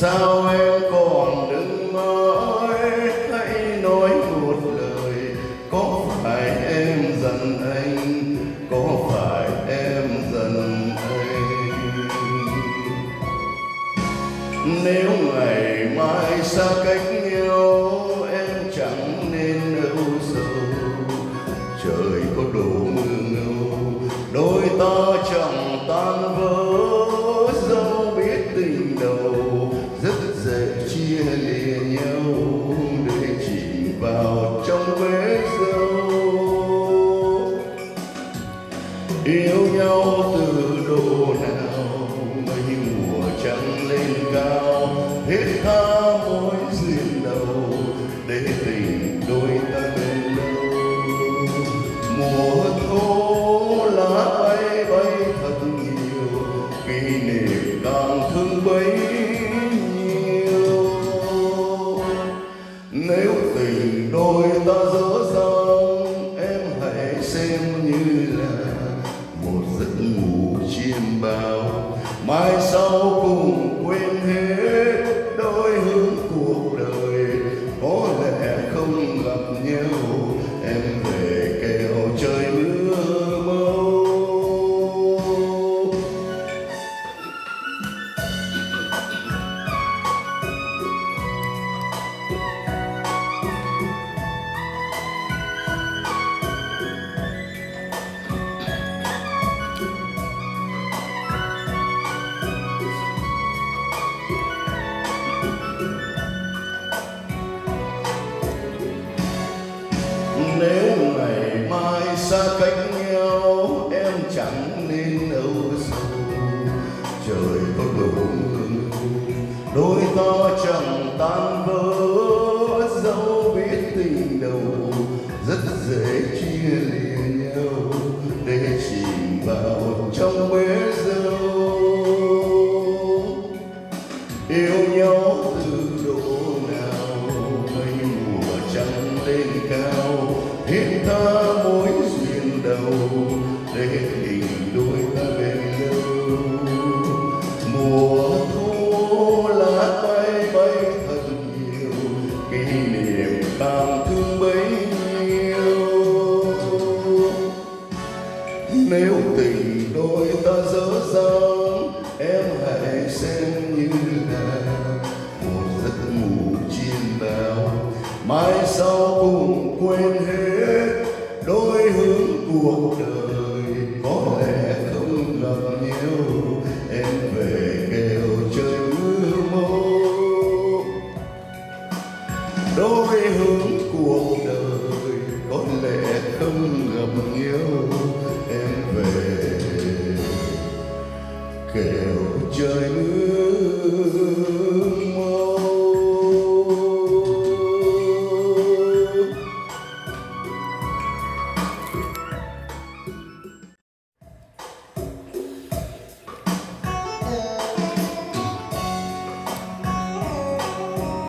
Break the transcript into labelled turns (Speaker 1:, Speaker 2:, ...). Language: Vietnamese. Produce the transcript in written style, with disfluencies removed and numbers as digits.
Speaker 1: sao em còn đừng mãi, hãy nói một lời. Có phải em giận anh, có phải em giận anh? Nếu ngày mai xa cách nhau, em chẳng nên âu sầu. Trời có đổ mưa ngâu, đôi ta chẳng tan vỡ. Dẫu biết tình đầu rất dễ chia lìa nhau, để chìm vào trong vết dâu. Yêu nhau từ độ nào, mây mùa trăng lên cao. Hết tha mối duyên đầu, để tình đôi ta bên lâu. Mùa thu lá bay bay thật nhiều, kỷ niệm càng thương bấy nhiêu. Nếu tình đôi ta dở dang, em hãy xem như là một giấc ngủ chiêm bao. Mai sau cùng quên hết đôi hướng cuộc đời, có lẽ không gặp nhau. Em về kẻo trời mưa mâu. Nếu ngày mai xa cách nhau, em chẳng nên âu sầu. Trời có đổ mưa, đôi ta chẳng tan vỡ. Dẫu biết tình đầu rất dễ chia lìa nhau, để chìm vào trong bể dâu. Yêu nhau từ độ nào, mây mùa trăng lên cao. Hết tha mối duyên đầu, để tình đôi ta bên lâu. Mùa thu lá bay bay thật nhiều, kỷ niệm càng thương bấy nhiêu. Nếu tình đôi ta dở dang, em hãy xem như là một giấc ngủ chiêm bao. Mai sau cùng quên hết đôi hướng cuộc đời.